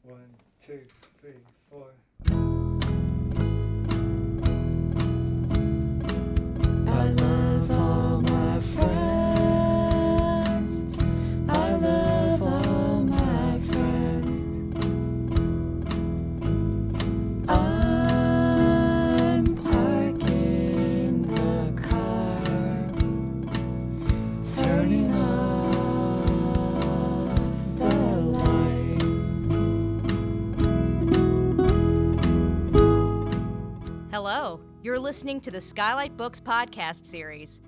One, two, three, four. I love all my friends. I love all my friends. I'm parking the car, turning off the lights. Hello, you're listening to the Skylight Books podcast series.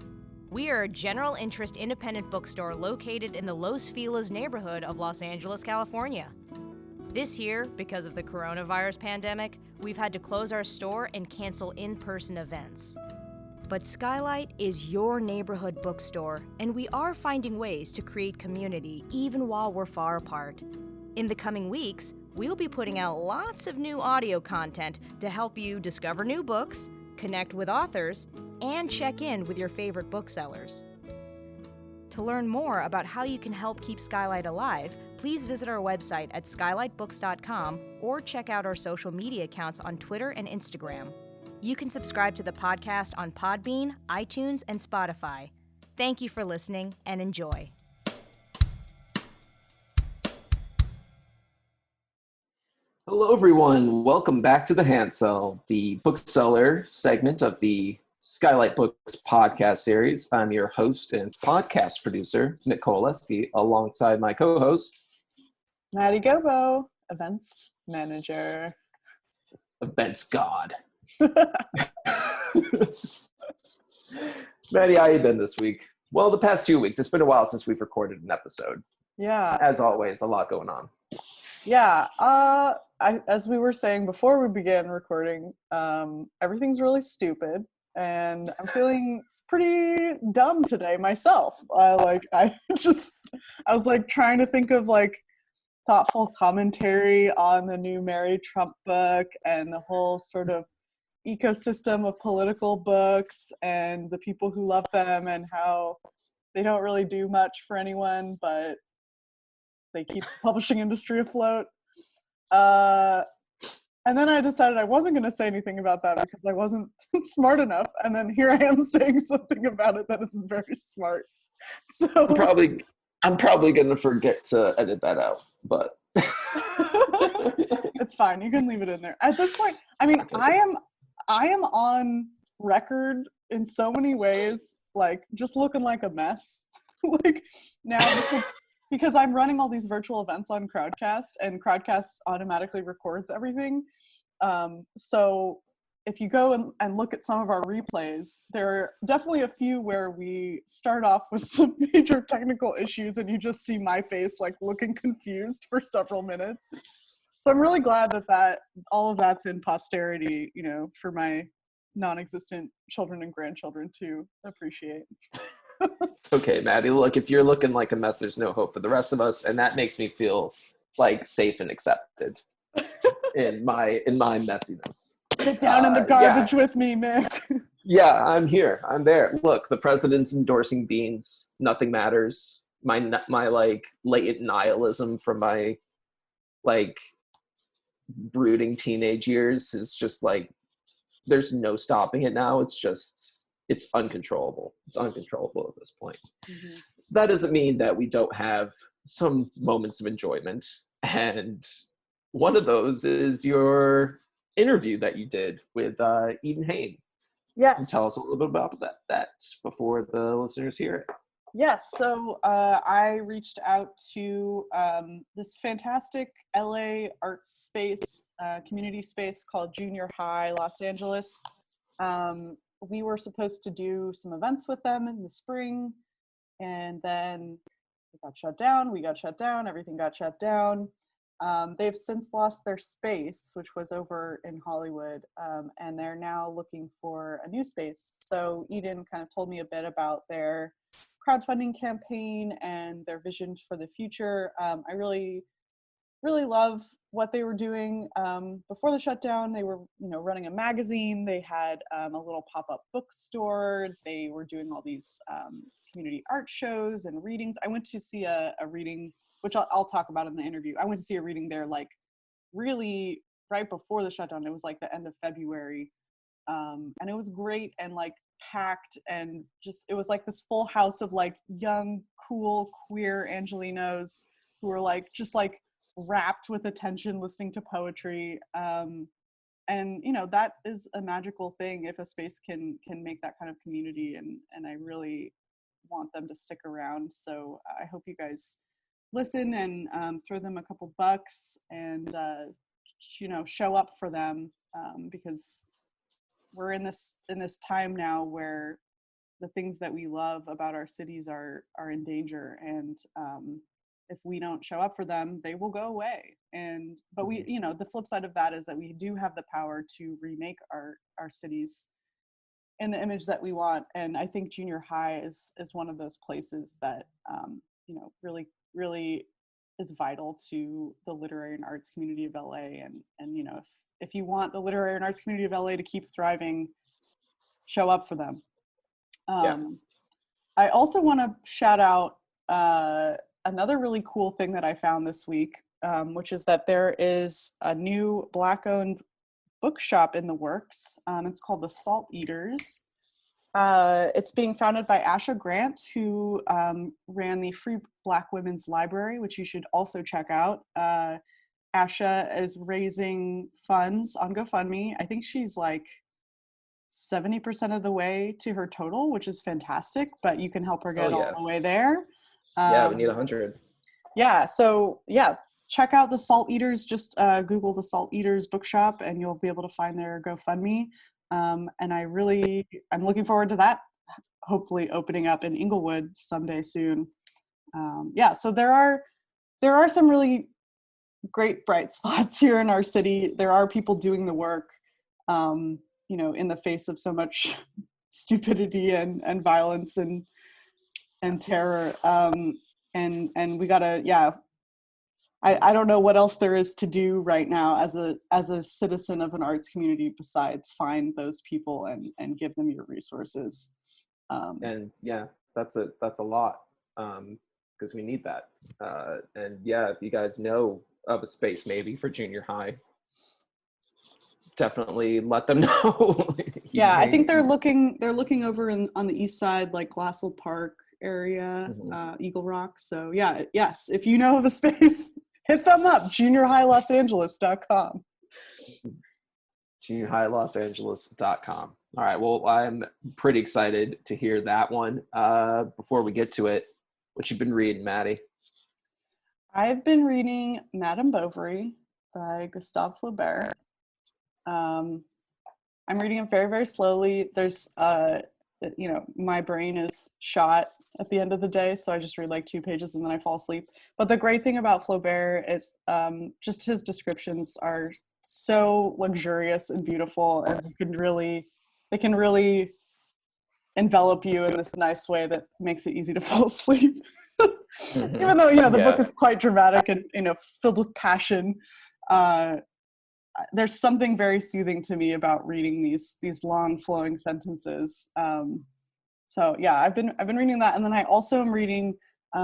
We are a general interest independent bookstore located in the Los Feliz neighborhood of Los Angeles, California. This year, because of the coronavirus pandemic, we've had to close our store and cancel in-person events. But Skylight is your neighborhood bookstore, and we are finding ways to create community even while we're far apart. In the coming weeks, we'll be putting out lots of new audio content to help you discover new books, connect with authors, and check in with your favorite booksellers. To learn more about how you can help keep Skylight alive, please visit our website at skylightbooks.com or check out our social media accounts on Twitter and Instagram. You can subscribe to the podcast on Podbean, iTunes, and Spotify. Thank you for listening and enjoy. Hello, everyone. Welcome back to the Handsell, the bookseller segment of the Skylight Books podcast series. I'm your host and podcast producer, Nick Kowaleski, alongside my co-host, Maddie Gobo, events manager. Events God. Maddie, how you been this week? Well, the past 2 weeks. It's been a while since we've recorded an episode. Yeah. As always, a lot going on. Yeah. As we were saying before we began recording, everything's really stupid, and I'm feeling pretty dumb today myself. I was like trying to think of like thoughtful commentary on the new Mary Trump book and the whole sort of ecosystem of political books and the people who love them and how they don't really do much for anyone, but they keep the publishing industry afloat. And then I decided I wasn't going to say anything about that because I wasn't smart enough. And then here I am saying something about it that isn't very smart. So I'm probably going to forget to edit that out, but it's fine. You can leave it in there. At this point, I mean, Okay. I am on record in so many ways, like just looking like a mess. Like now because I'm running all these virtual events on Crowdcast, and Crowdcast automatically records everything. So if you go and look at some of our replays, there are definitely a few where we start off with some major technical issues and you just see my face like looking confused for several minutes. So I'm really glad that all of that's in posterity, you know, for my non-existent children and grandchildren to appreciate. It's okay, Maddie. Look, if you're looking like a mess, there's no hope for the rest of us, and that makes me feel like safe and accepted in my messiness. Get down in the garbage with me, Mick. Yeah, I'm here. I'm there. Look, the president's endorsing beans. Nothing matters. My like latent nihilism from my like brooding teenage years is just like there's no stopping it now. It's uncontrollable. It's uncontrollable at this point. Mm-hmm. That doesn't mean that we don't have some moments of enjoyment. And one of those is your interview that you did with Eden Hain. Yes. Can you tell us a little bit about that before the listeners hear it? Yes. So I reached out to this fantastic LA arts space, community space called Junior High Los Angeles. We were supposed to do some events with them in the spring, and then it got shut down. We got shut down. Everything got shut down. They've since lost their space, which was over in Hollywood, and they're now looking for a new space. So Eden kind of told me a bit about their crowdfunding campaign and their vision for the future. I really love what they were doing. Before the shutdown, they were, running a magazine. They had a little pop-up bookstore. They were doing all these community art shows and readings. I went to see a reading, which I'll talk about in the interview. I went to see a reading there like really right before the shutdown. It was like the end of February. And it was great and like packed, and just, it was like this full house of like young, cool, queer Angelinos who were like, just like rapt with attention, listening to poetry. And you know, that is a magical thing if a space can make that kind of community, and I really want them to stick around. So I hope you guys listen and throw them a couple bucks, and you know, show up for them, because we're in this time now where the things that we love about our cities are in danger, and if we don't show up for them, they will go away. And but we, you know, the flip side of that is that we do have the power to remake our cities in the image that we want. And I think junior high is one of those places that you know, really is vital to the literary and arts community of LA. And you know, if you want the literary and arts community of LA to keep thriving, show up for them. I also want to shout out another really cool thing that I found this week, which is that there is a new Black-owned bookshop in the works. It's called the Salt Eaters. It's being founded by Asha Grant, who ran the Free Black Women's Library, which you should also check out. Asha is raising funds on GoFundMe. I think she's like 70% of the way to her total, which is fantastic, but you can help her get all the way there. We need 100. Yeah, so yeah, check out the Salt Eaters. Just Google the Salt Eaters bookshop and you'll be able to find their GoFundMe. And I'm looking forward to that, hopefully opening up in Inglewood someday soon. Yeah, so there are some really great bright spots here in our city. There are people doing the work, you know, in the face of so much stupidity and violence and terror. And we gotta, yeah, I don't know what else there is to do right now as a citizen of an arts community besides find those people and give them your resources. And yeah, that's a lot, because we need that. And yeah, if you guys know of a space maybe for junior high, definitely let them know. Yeah, I think they're looking over on the east side, like Glassell Park area, Eagle Rock. So yeah, yes, if you know of a space, hit them up, juniorhighlOsAngeles.com. juniorhighlOsAngeles.com. All right, well, I'm pretty excited to hear that one. Before we get to it, what you been reading, Maddie? I've been reading Madame Bovary by Gustave Flaubert. I'm reading it very, very slowly. There's, you know, my brain is shot at the end of the day, so I just read like 2 pages and then I fall asleep. But the great thing about Flaubert is just his descriptions are so luxurious and beautiful, and they can really envelop you in this nice way that makes it easy to fall asleep. Even though, you know, the book is quite dramatic and, you know, filled with passion. There's something very soothing to me about reading these long flowing sentences. So yeah, I've been reading that, and then I also am reading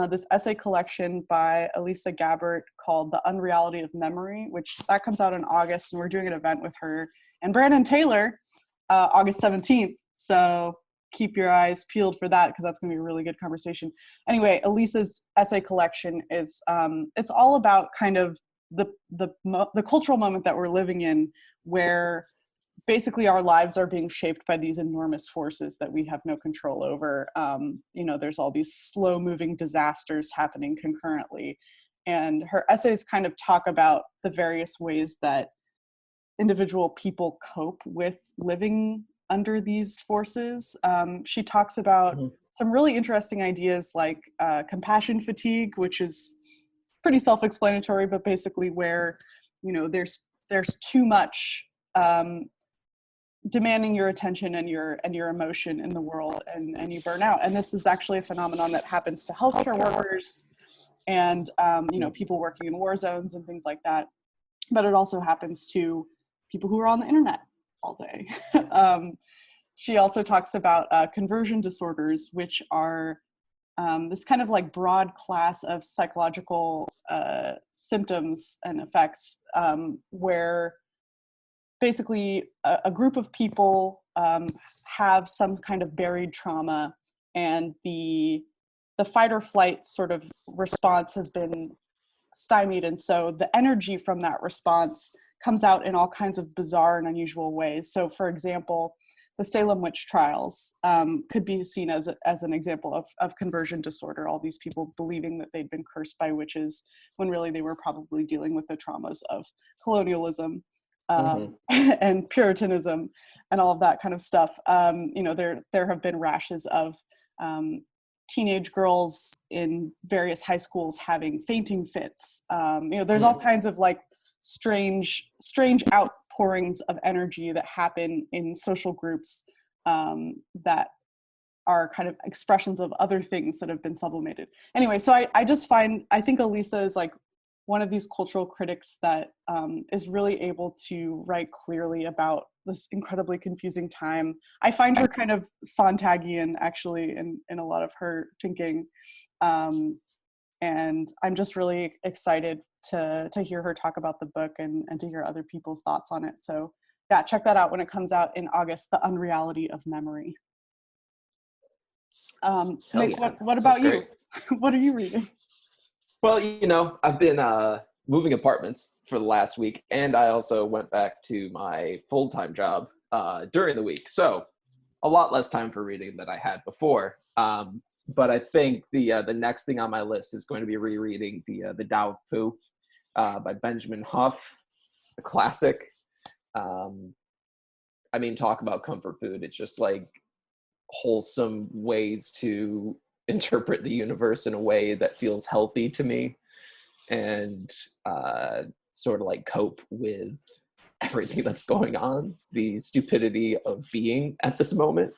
this essay collection by Elisa Gabbert called The Unreality of Memory, which that comes out in August, and we're doing an event with her and Brandon Taylor August 17th. So keep your eyes peeled for that, because that's going to be a really good conversation. Anyway, Elisa's essay collection is it's all about kind of the cultural moment that we're living in, where basically our lives are being shaped by these enormous forces that we have no control over. You know, there's all these slow moving disasters happening concurrently. And her essays kind of talk about the various ways that individual people cope with living under these forces. She talks about some really interesting ideas like compassion fatigue, which is pretty self-explanatory, but basically where, you know, there's too much demanding your attention and your emotion in the world, and you burn out. And this is actually a phenomenon that happens to healthcare workers and you know, people working in war zones and things like that. But it also happens to people who are on the internet all day. She also talks about conversion disorders, which are this kind of like broad class of psychological symptoms and effects, where basically a group of people have some kind of buried trauma, and the fight or flight sort of response has been stymied, and so the energy from that response comes out in all kinds of bizarre and unusual ways. So, for example, the Salem witch trials could be seen as an example of conversion disorder, all these people believing that they'd been cursed by witches when really they were probably dealing with the traumas of colonialism and Puritanism and all of that kind of stuff. There have been rashes of teenage girls in various high schools having fainting fits. There's all kinds of like strange outpourings of energy that happen in social groups that are kind of expressions of other things that have been sublimated. Anyway, so I think Elisa is like one of these cultural critics that is really able to write clearly about this incredibly confusing time. I find her kind of Sontagian, actually, in a lot of her thinking. And I'm just really excited to hear her talk about the book and to hear other people's thoughts on it. So yeah, check that out when it comes out in August, The Unreality of Memory. Nick, Yeah. what about you? Great. What are you reading? Well, I've been moving apartments for the last week, and I also went back to my full-time job during the week. So a lot less time for reading than I had before. But I think the next thing on my list is going to be rereading the Tao of Pooh by Benjamin Huff, a classic. Talk about comfort food. It's just like wholesome ways to interpret the universe in a way that feels healthy to me, and sort of like cope with everything that's going on, the stupidity of being at this moment.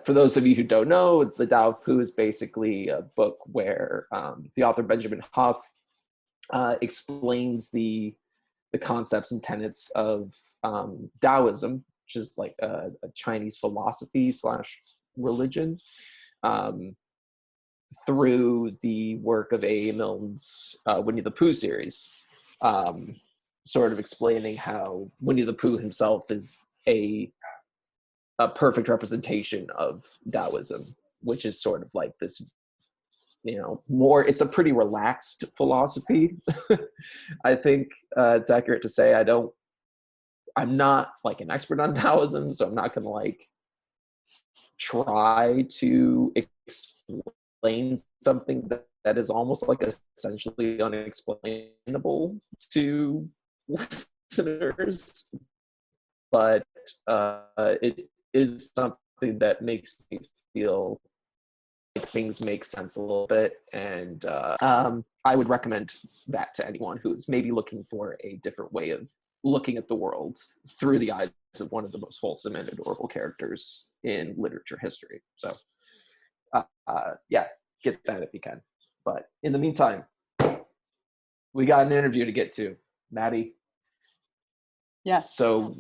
For those of you who don't know, the Tao of Pooh is basically a book where the author Benjamin Huff explains the concepts and tenets of Taoism, which is like a Chinese philosophy / religion, through the work of A. Milne's Winnie the Pooh series, sort of explaining how Winnie the Pooh himself is a perfect representation of Taoism, which is sort of like this, it's a pretty relaxed philosophy. I think it's accurate to say I'm not like an expert on Taoism, so I'm not going to like try to explain something that is almost like essentially unexplainable to listeners, but it is something that makes me feel like things make sense a little bit, and I would recommend that to anyone who is maybe looking for a different way of looking at the world through the eyes of one of the most wholesome and adorable characters in literature history. So yeah, get that if you can. But in the meantime, we got an interview to get to, Maddie. Yes. So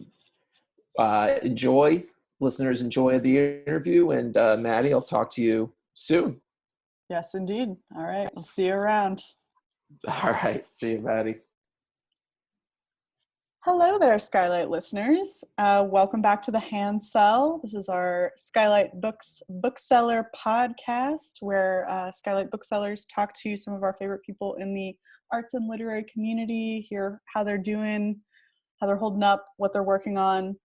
listeners, enjoy the interview, and Maddie, I'll talk to you soon. Yes, indeed. All right. We'll see you around. All right. See you, Maddie. Hello there, Skylight listeners. Welcome back to the Handsell. This is our Skylight Books bookseller podcast, where Skylight booksellers talk to some of our favorite people in the arts and literary community, hear how they're doing, how they're holding up, what they're working on.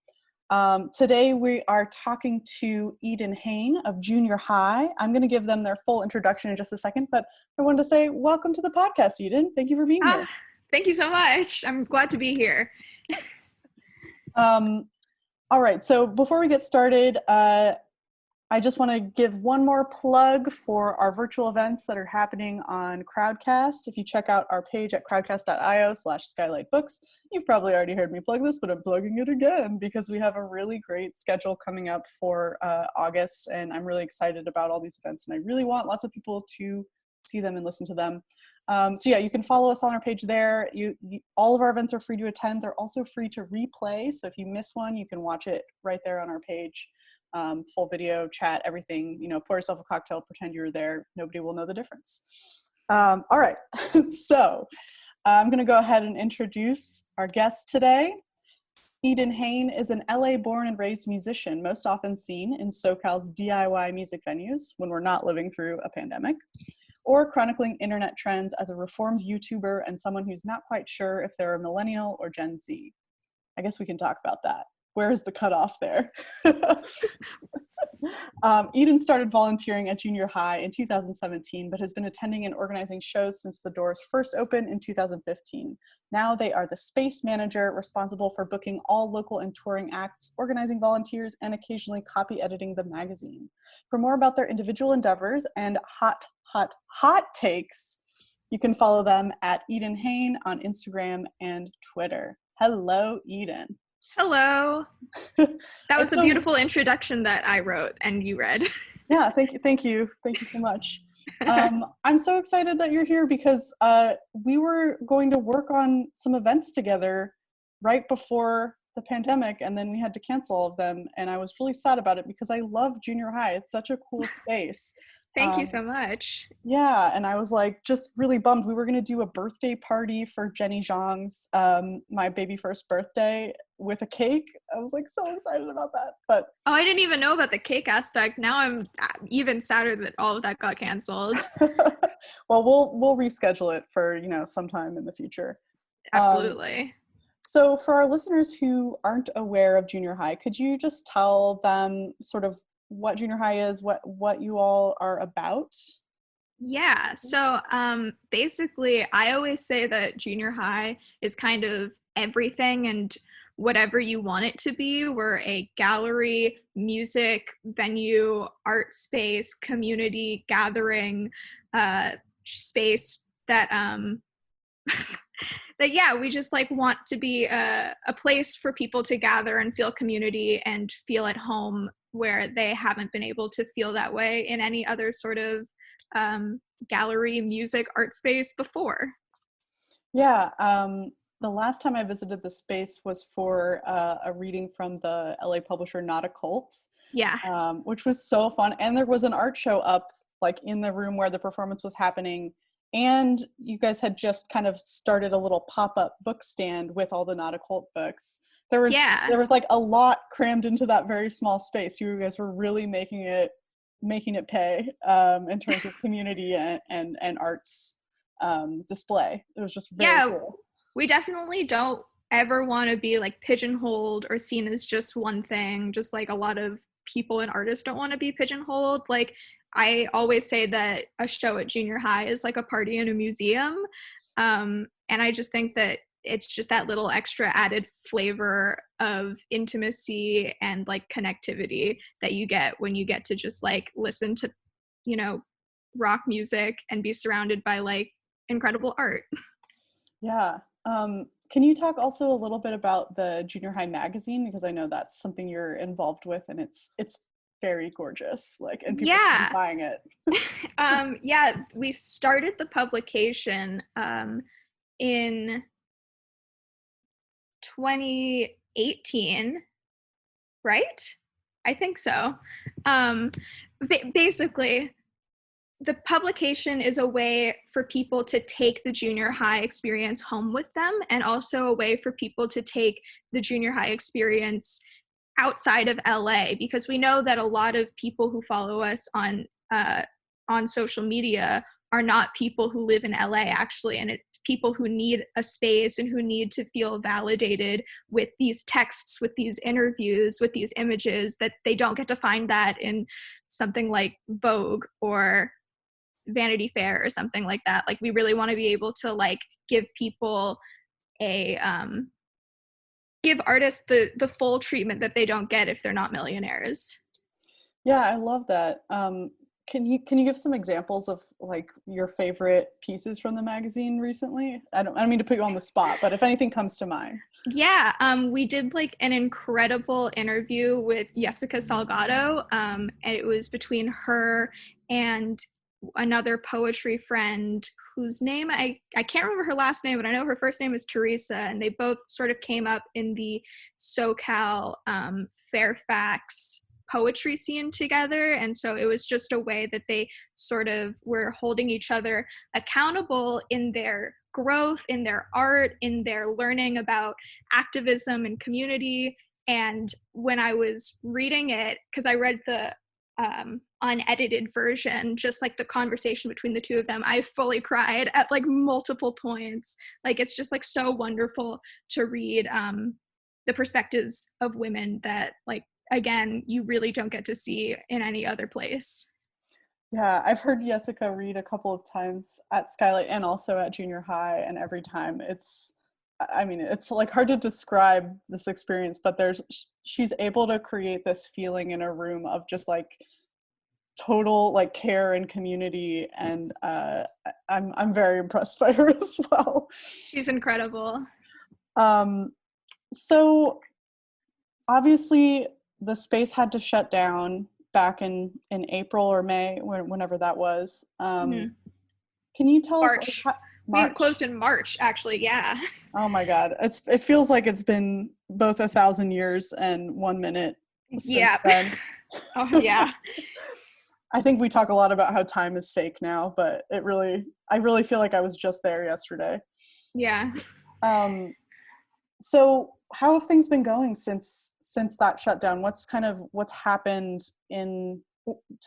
Today we are talking to Eden Hain of Junior High. I'm going to give them their full introduction in just a second, but I wanted to say welcome to the podcast, Eden. Thank you for being here. Thank you so much. I'm glad to be here. All right, so before we get started, I just want to give one more plug for our virtual events that are happening on Crowdcast. If you check out our page at crowdcast.io/skylightbooks, you've probably already heard me plug this, but I'm plugging it again because we have a really great schedule coming up for August, and I'm really excited about all these events, and I really want lots of people to see them and listen to them. So yeah, you can follow us on our page there. All of our events are free to attend. They're also free to replay. So if you miss one, you can watch it right there on our page. full video, chat, everything. Pour yourself a cocktail, pretend you're there. Nobody will know the difference. All right, so I'm going to go ahead and introduce our guest today. Eden Hain is an LA-born and raised musician, most often seen in SoCal's DIY music venues when we're not living through a pandemic, or chronicling internet trends as a reformed YouTuber and someone who's not quite sure if they're a millennial or Gen Z. I guess we can talk about that. Where is the cutoff there? Eden started volunteering at junior high in 2017, but has been attending and organizing shows since the doors first opened in 2015. Now they are the space manager responsible for booking all local and touring acts, organizing volunteers, and occasionally copy editing the magazine. For more about their individual endeavors and hot takes, you can follow them at Eden Hain on Instagram and Twitter. Hello, Eden. Hello. That was a beautiful introduction that I wrote and you read. Yeah, thank you so much. I'm so excited that you're here because we were going to work on some events together right before the pandemic, and then we had to cancel all of them, and I was really sad about it because I love junior high. It's such a cool space. Thank you so much. Yeah, and I was like just really bummed. We were going to do a birthday party for Jenny Zhang's my baby first birthday with a cake. I was like so excited about that. But oh, I didn't even know about the cake aspect. Now I'm even sadder that all of that got canceled. Well, we'll reschedule it for, sometime in the future. Absolutely. So for our listeners who aren't aware of junior high, could you just tell them sort of what junior high is, what you all are about? Yeah, so basically I always say that junior high is kind of everything and whatever you want it to be. We're a gallery, music, venue, art space, community gathering space that we just like want to be a place for people to gather and feel community and feel at home, where they haven't been able to feel that way in any other sort of gallery, music, art space before. Yeah, the last time I visited the space was for a reading from the LA publisher Not a Cult. Yeah. Which was so fun. And there was an art show up like in the room where the performance was happening. And you guys had just kind of started a little pop-up book stand with all the Not a Cult books. There was like a lot crammed into that very small space. You guys were really making it pay in terms of community and arts display. It was just very cool. We definitely don't ever want to be like pigeonholed or seen as just one thing, just like a lot of people and artists don't want to be pigeonholed. Like I always say that a show at junior high is like a party in a museum, and I just think that it's just that little extra added flavor of intimacy and like connectivity that you get when you get to just like listen to, rock music and be surrounded by like incredible art. Yeah. Can you talk also a little bit about the junior high magazine? Because I know that's something you're involved with and it's very gorgeous, like, and people are buying it. We started the publication in 2018, right? I think so. Basically, the publication is a way for people to take the junior high experience home with them, and also a way for people to take the junior high experience outside of LA, because we know that a lot of people who follow us on social media are not people who live in LA actually, and it's people who need a space and who need to feel validated with these texts, with these interviews, with these images, that they don't get to find that in something like Vogue or Vanity Fair or something like that. Like we really want to be able to like give people give artists the full treatment that they don't get if they're not millionaires. Yeah, I love that. Can you give some examples of like your favorite pieces from the magazine recently? I don't mean to put you on the spot, but if anything comes to mind. Yeah, we did like an incredible interview with Jessica Salgado, and it was between her and another poetry friend whose name I can't remember her last name, but I know her first name is Teresa, and they both sort of came up in the SoCal Fairfax poetry scene together. And so it was just a way that they sort of were holding each other accountable in their growth, in their art, in their learning about activism and community. And when I was reading it, because I read the unedited version, just like the conversation between the two of them, I fully cried at like multiple points. Like it's just like so wonderful to read the perspectives of women that, like, again, you really don't get to see in any other place. Yeah, I've heard Jessica read a couple of times at Skylight and also at junior high, and every time it's like hard to describe this experience, but she's able to create this feeling in a room of just like total like care and community, and I'm very impressed by her as well. She's incredible. So obviously the space had to shut down back in April or May, whenever that was. Can you tell March. us? We closed in March, actually. Yeah. Oh my God, it feels like it's been both 1,000 years and 1 minute since then. Oh yeah. I think we talk a lot about how time is fake now, but I really feel like I was just there yesterday. Yeah. So how have things been going since that shutdown? What's happened to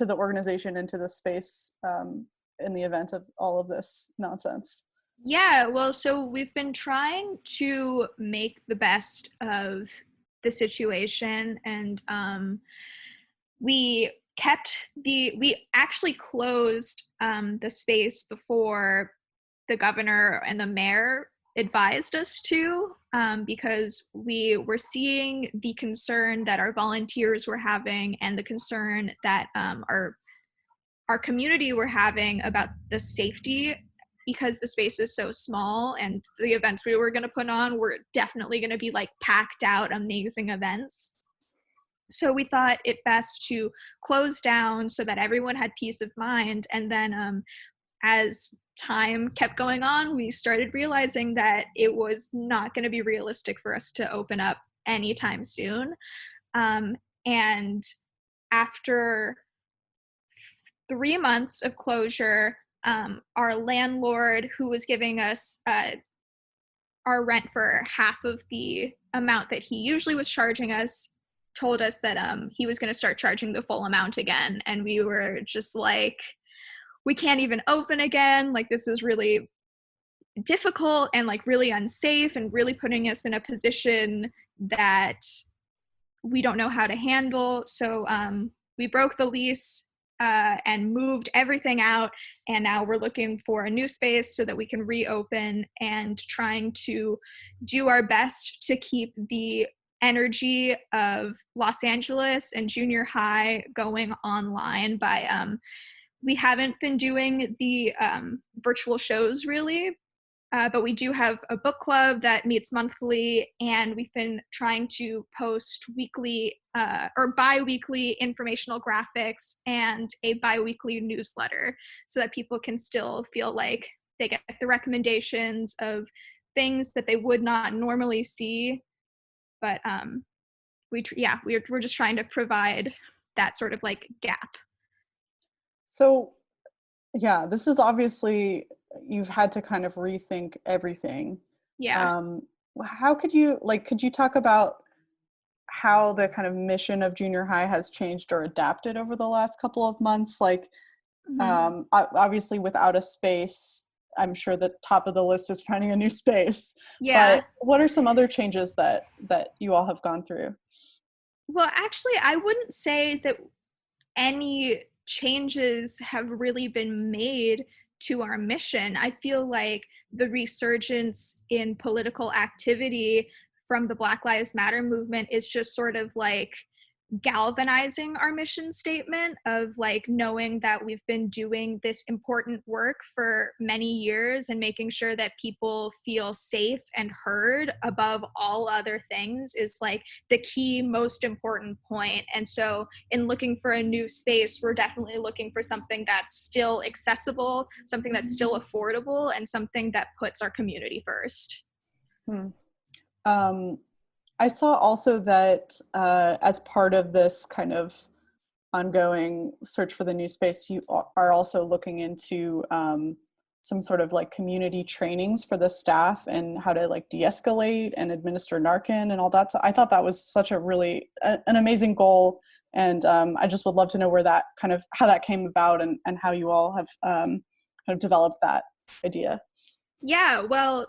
the organization and to the space in the event of all of this nonsense? Yeah, well, so we've been trying to make the best of the situation, and we actually closed the space before the governor and the mayor advised us to, because we were seeing the concern that our volunteers were having and the concern that our community were having about the safety, because the space is so small and the events we were going to put on were definitely going to be like packed out, amazing events. So we thought it best to close down so that everyone had peace of mind. And then as time kept going on, we started realizing that it was not going to be realistic for us to open up anytime soon. And after 3 months of closure, our landlord, who was giving us our rent for half of the amount that he usually was charging us, told us that he was going to start charging the full amount again. And we were just like, we can't even open again. Like, this is really difficult and like really unsafe and really putting us in a position that we don't know how to handle. So we broke the lease and moved everything out, and now we're looking for a new space so that we can reopen, and trying to do our best to keep the energy of Los Angeles and junior high going online by we haven't been doing the virtual shows really, but we do have a book club that meets monthly, and we've been trying to post weekly or bi-weekly informational graphics and a bi-weekly newsletter so that people can still feel like they get the recommendations of things that they would not normally see. But we're just trying to provide that sort of like gap. So yeah, this is obviously, you've had to kind of rethink everything. Yeah. How could you talk about how the kind of mission of junior high has changed or adapted over the last couple of months? Like, obviously without a space, I'm sure the top of the list is finding a new space. Yeah. But what are some other changes that you all have gone through? Well, actually, I wouldn't say that any changes have really been made to our mission. I feel like the resurgence in political activity from the Black Lives Matter movement is just sort of like galvanizing our mission statement of like knowing that we've been doing this important work for many years and making sure that people feel safe and heard above all other things is like the key most important point. And so in looking for a new space, we're definitely looking for something that's still accessible, something that's still affordable, and something that puts our community first. I saw also that as part of this kind of ongoing search for the new space, you are also looking into some sort of like community trainings for the staff and how to like de-escalate and administer Narcan and all that. So I thought that was such a really an amazing goal. And I just would love to know where that kind of, how that came about and how you all have kind of developed that idea. Yeah, well,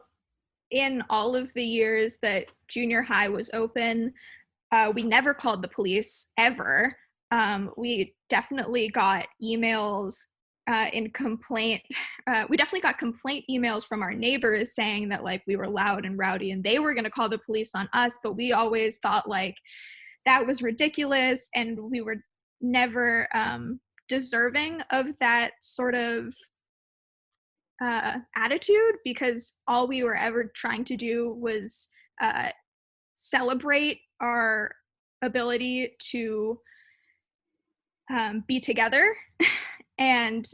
in all of the years that junior high was open, we never called the police ever. We definitely got emails in complaint. We definitely got complaint emails from our neighbors saying that like we were loud and rowdy and they were going to call the police on us, but we always thought like that was ridiculous and we were never deserving of that sort of attitude, because all we were ever trying to do was celebrate our ability to be together. And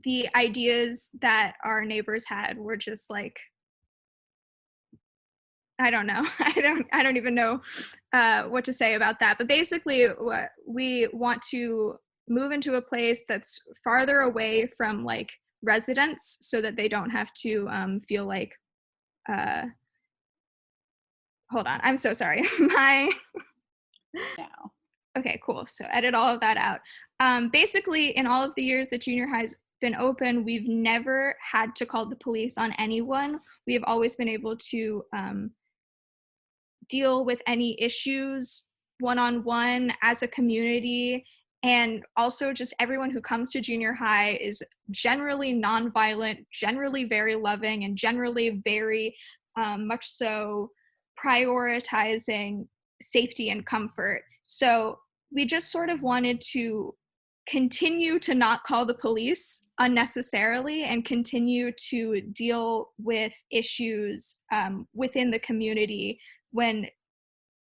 the ideas that our neighbors had were just like, I don't know. I don't even know what to say about that. But basically, we want to move into a place that's farther away from like residents, so that they don't have to feel like. Hold on, I'm so sorry. Now. Okay, cool. So edit all of that out. Basically, in all of the years that junior high's been open, we've never had to call the police on anyone. We have always been able to deal with any issues one-on-one as a community. And also just everyone who comes to junior high is generally nonviolent, generally very loving, and generally very much so prioritizing safety and comfort. So we just sort of wanted to continue to not call the police unnecessarily and continue to deal with issues within the community when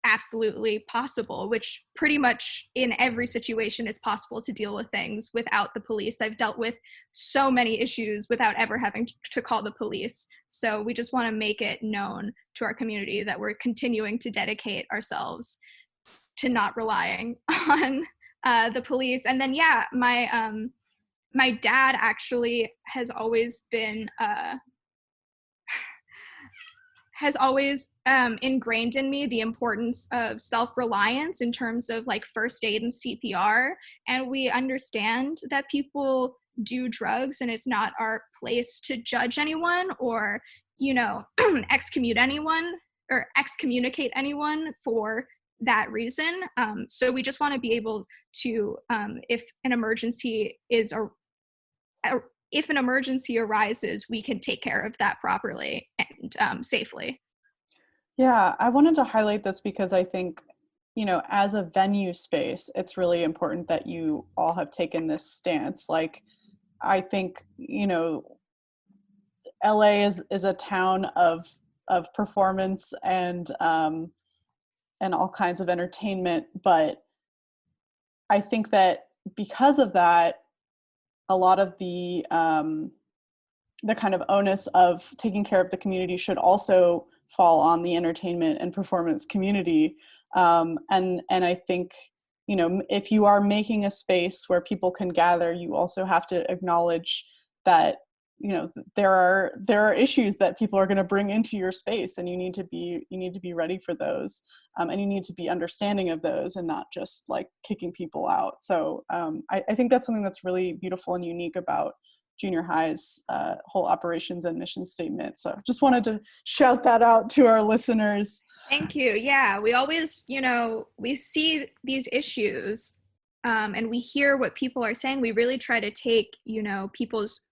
absolutely possible, which pretty much in every situation is possible to deal with things without the police. I've dealt with so many issues without ever having to call the police. So we just want to make it known to our community that we're continuing to dedicate ourselves to not relying on the police. And then, yeah, my dad actually has always been ingrained in me the importance of self-reliance in terms of like first aid and CPR. And we understand that people do drugs and it's not our place to judge anyone or, you know, excommunicate anyone for that reason. So we just want to be able to, if an emergency arises, we can take care of that properly and safely. Yeah, I wanted to highlight this because I think, you know, as a venue space, it's really important that you all have taken this stance. Like, I think, you know, LA is a town of performance and all kinds of entertainment, but I think that because of that, a lot of the kind of onus of taking care of the community should also fall on the entertainment and performance community. And I think, you know, if you are making a space where people can gather, you also have to acknowledge that, you know, there are issues that people are going to bring into your space, and you need to be ready for those, and you need to be understanding of those and not just like kicking people out. So I think that's something that's really beautiful and unique about junior high's whole operations and mission statement. So just wanted to shout that out to our listeners. Thank you. Yeah, we always, you know, we see these issues and we hear what people are saying. We really try to take, you know, people's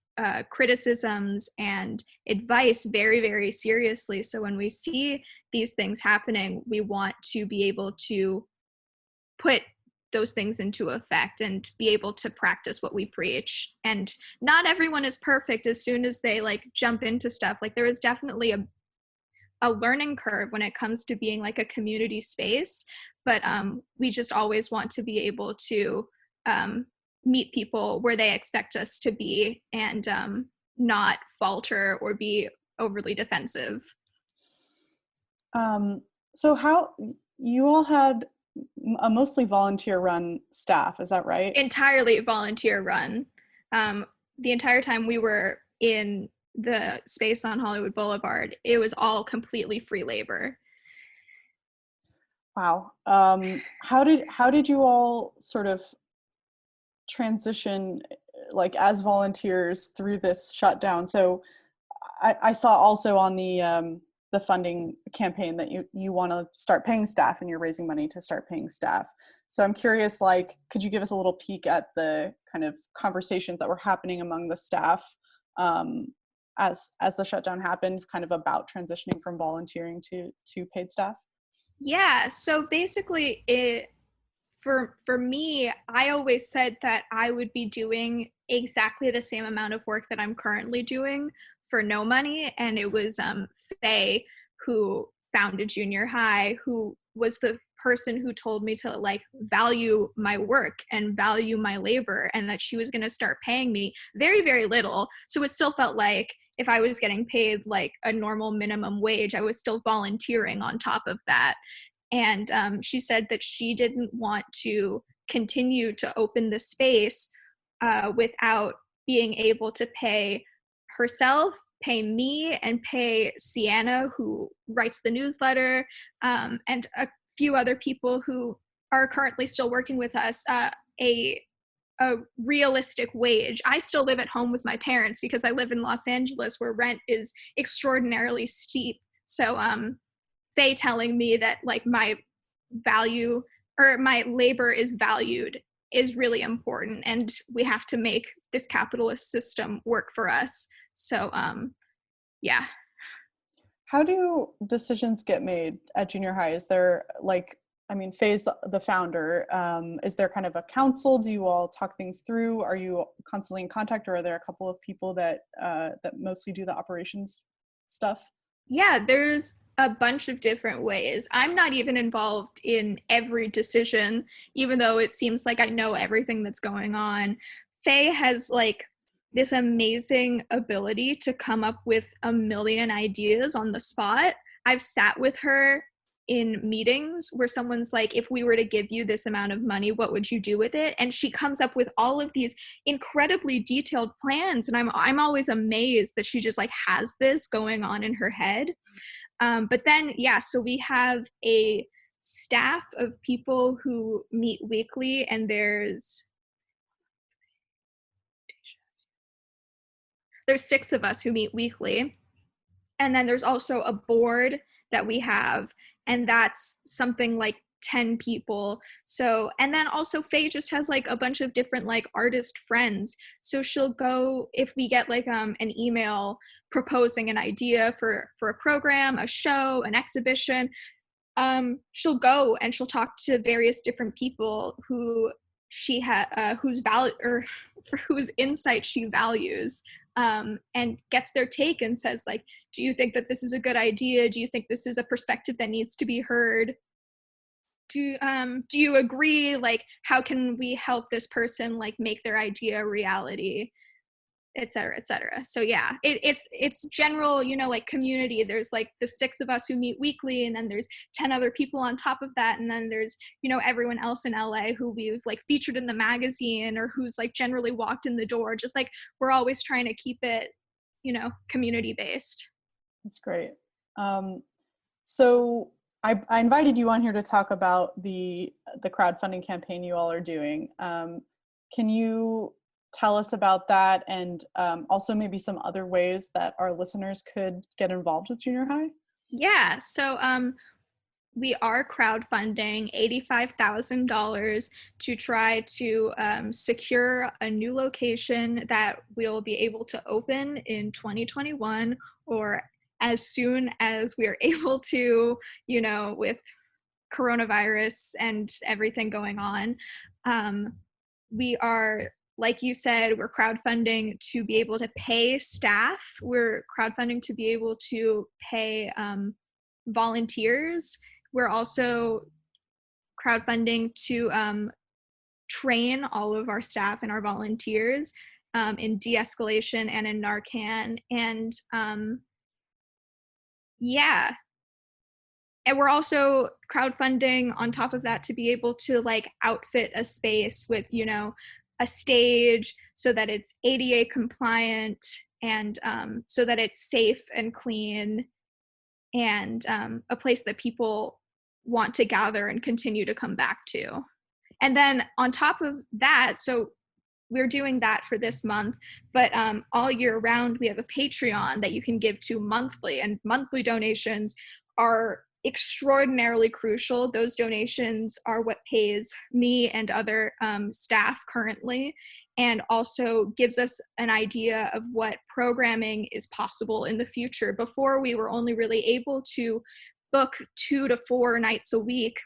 criticisms and advice very, very seriously. So when we see these things happening, we want to be able to put those things into effect and be able to practice what we preach. And not everyone is perfect as soon as they like jump into stuff. Like there is definitely a learning curve when it comes to being like a community space, but we just always want to be able to meet people where they expect us to be and not falter or be overly defensive. So how you all had a mostly volunteer-run staff. Is that right? Entirely volunteer run. The entire time we were in the space on Hollywood Boulevard, it was all completely free labor. Wow. How did you all sort of transition, like as volunteers, through this shutdown? So I saw also on the funding campaign that you want to start paying staff, and you're raising money to start paying staff. So I'm curious, like, could you give us a little peek at the kind of conversations that were happening among the staff as the shutdown happened, kind of about transitioning from volunteering to paid staff? Yeah, so basically for me, I always said that I would be doing exactly the same amount of work that I'm currently doing for no money, and it was Faye who founded junior high, who was the person who told me to like value my work and value my labor, and that she was going to start paying me very, very little. So it still felt like if I was getting paid like a normal minimum wage, I was still volunteering on top of that. And she said that she didn't want to continue to open the space without being able to pay herself, pay me, and pay Sienna, who writes the newsletter, and a few other people who are currently still working with us, a realistic wage. I still live at home with my parents because I live in Los Angeles, where rent is extraordinarily steep. So Faye telling me that like my value or my labor is valued is really important, and we have to make this capitalist system work for us. So yeah. How do decisions get made at junior high? Is there like, I mean, Faye's the founder. Is there kind of a council? Do you all talk things through? Are you constantly in contact, or are there a couple of people that mostly do the operations stuff? Yeah, there's a bunch of different ways. I'm not even involved in every decision, even though it seems like I know everything that's going on. Faye has like this amazing ability to come up with a million ideas on the spot. I've sat with her in meetings where someone's like, if we were to give you this amount of money, what would you do with it? And she comes up with all of these incredibly detailed plans. And I'm always amazed that she just like has this going on in her head. But then, yeah, so we have a staff of people who meet weekly, and there's 6 of us who meet weekly. And then there's also a board that we have, and that's something like 10 people. So, and then also Faye just has like a bunch of different like artist friends. So she'll go, if we get like an email proposing an idea for a program, a show, an exhibition, she'll go and she'll talk to various different people who she whose value or for whose insight she values, and gets their take and says like, do you think that this is a good idea? Do you think this is a perspective that needs to be heard? Do you agree? Like, how can we help this person like make their idea a reality, et cetera, et cetera. So yeah, it's general, you know, like community. There's like the 6 of us who meet weekly, and then there's 10 other people on top of that, and then there's, you know, everyone else in LA who we've like featured in the magazine or who's like generally walked in the door. Just like we're always trying to keep it, you know, community based. That's great. So I invited you on here to talk about the crowdfunding campaign you all are doing. Can you tell us about that, and also maybe some other ways that our listeners could get involved with junior high? Yeah, so we are crowdfunding $85,000 to try to secure a new location that we'll be able to open in 2021, or as soon as we are able to, you know, with coronavirus and everything going on. We are, like you said, we're crowdfunding to be able to pay staff. We're crowdfunding to be able to pay volunteers. We're also crowdfunding to train all of our staff and our volunteers in de-escalation and in Narcan. And yeah. and we're also crowdfunding on top of that to be able to like outfit a space with, you know, a stage so that it's ADA compliant and so that it's safe and clean and a place that people want to gather and continue to come back to. And then on top of that, so we're doing that for this month, but all year round we have a Patreon that you can give to monthly, and monthly donations are extraordinarily crucial. Those donations are what pays me and other staff currently, and also gives us an idea of what programming is possible in the future. Before, we were only really able to book 2 to 4 nights a week.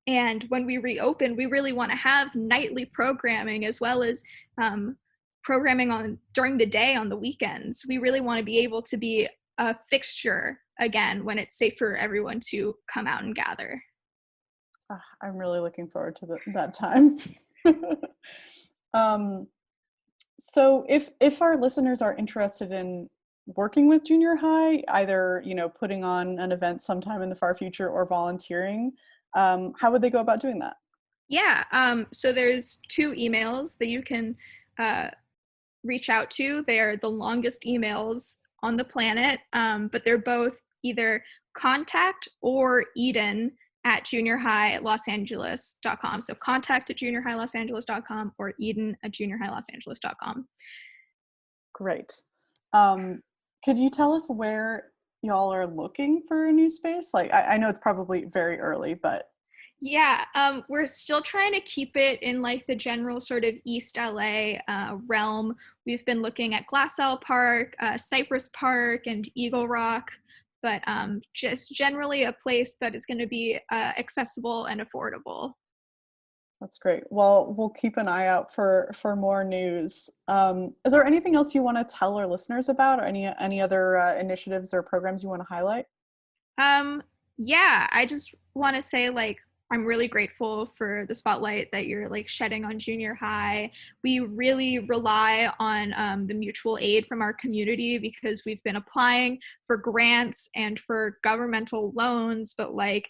And when we reopen, we really want to have nightly programming as well as programming on during the day on the weekends. We really want to be able to be a fixture again when it's safe for everyone to come out and gather. I'm really looking forward to that time. So if our listeners are interested in working with junior high, either, you know, putting on an event sometime in the far future or volunteering, how would they go about doing that? Yeah, so there's 2 emails that you can reach out to. They're the longest emails on the planet, but they're both either contact or Eden at juniorhighlosangeles.com. So contact at juniorhighlosangeles.com or Eden at juniorhighlosangeles.com. Great. Could you tell us where y'all are looking for a new space? Like, I know it's probably very early, but. Yeah, we're still trying to keep it in like the general sort of East LA realm. We've been looking at Glassell Park, Cypress Park, and Eagle Rock, but just generally a place that is going to be accessible and affordable. That's great. Well, we'll keep an eye out for more news. Is there anything else you want to tell our listeners about, or any other initiatives or programs you want to highlight? Yeah, I just want to say, like, I'm really grateful for the spotlight that you're like shedding on junior high. We really rely on the mutual aid from our community because we've been applying for grants and for governmental loans, but like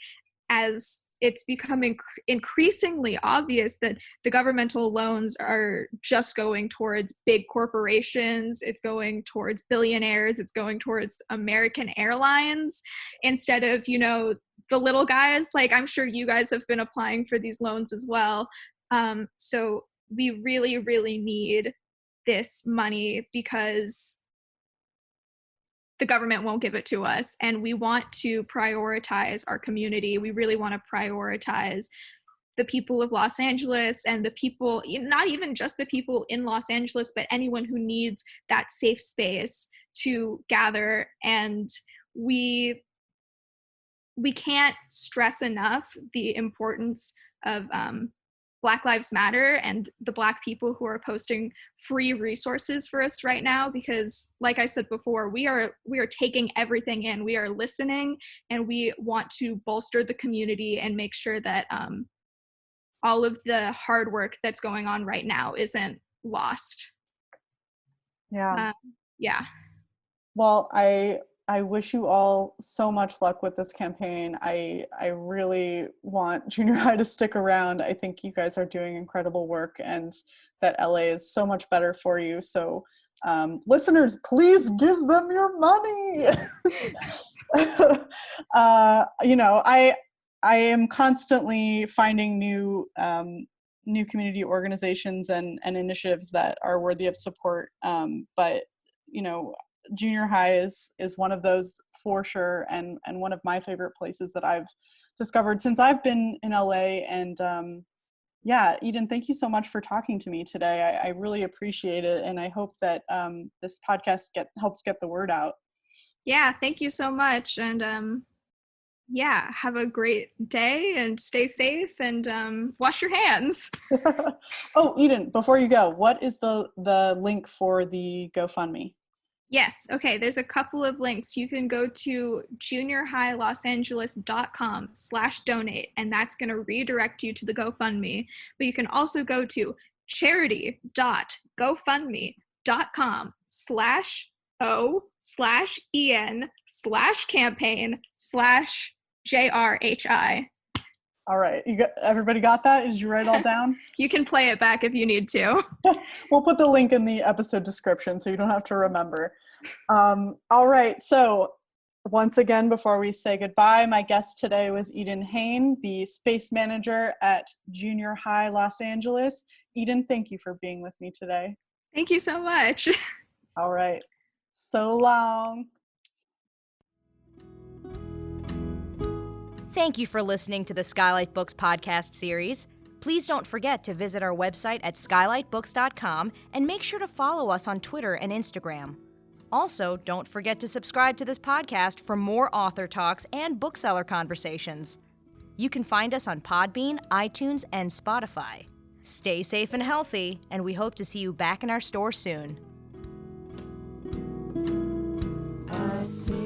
as it's becoming increasingly obvious that the governmental loans are just going towards big corporations, it's going towards billionaires, it's going towards American Airlines instead of, you know, the little guys. Like, I'm sure you guys have been applying for these loans as well. So we really, really need this money because the government won't give it to us. And we want to prioritize our community. We really want to prioritize the people of Los Angeles and the people, not even just the people in Los Angeles, but anyone who needs that safe space to gather. And we can't stress enough the importance of Black Lives Matter and the Black people who are posting free resources for us right now, because like I said before, we are taking everything in. We are listening, and we want to bolster the community and make sure that all of the hard work that's going on right now isn't lost. Yeah. Yeah. Well, I wish you all so much luck with this campaign. I really want junior high to stick around. I think you guys are doing incredible work, and that LA is so much better for you. So listeners, please give them your money. You know, I am constantly finding new community organizations and initiatives that are worthy of support. But, you know, junior high is one of those for sure, and one of my favorite places that I've discovered since I've been in LA. And yeah, Eden, thank you so much for talking to me today. I really appreciate it, and I hope that this podcast helps get the word out. Yeah, thank you so much, and yeah, have a great day and stay safe, and wash your hands. Oh, Eden, before you go, what is the link for the GoFundMe? Yes. Okay. There's a couple of links. You can go to juniorhighlosangeles.com/donate, and that's going to redirect you to the GoFundMe. But you can also go to charity.gofundme.com/o/en/campaign/ JRHI. All right. Everybody got that? Did you write it all down? You can play it back if you need to. We'll put the link in the episode description so you don't have to remember. All right. So once again, before we say goodbye, my guest today was Eden Hain, the space manager at Junior High Los Angeles. Eden, thank you for being with me today. Thank you so much. All right. So long. Thank you for listening to the Skylight Books podcast series. Please don't forget to visit our website at skylightbooks.com and make sure to follow us on Twitter and Instagram. Also, don't forget to subscribe to this podcast for more author talks and bookseller conversations. You can find us on Podbean, iTunes, and Spotify. Stay safe and healthy, and we hope to see you back in our store soon. I see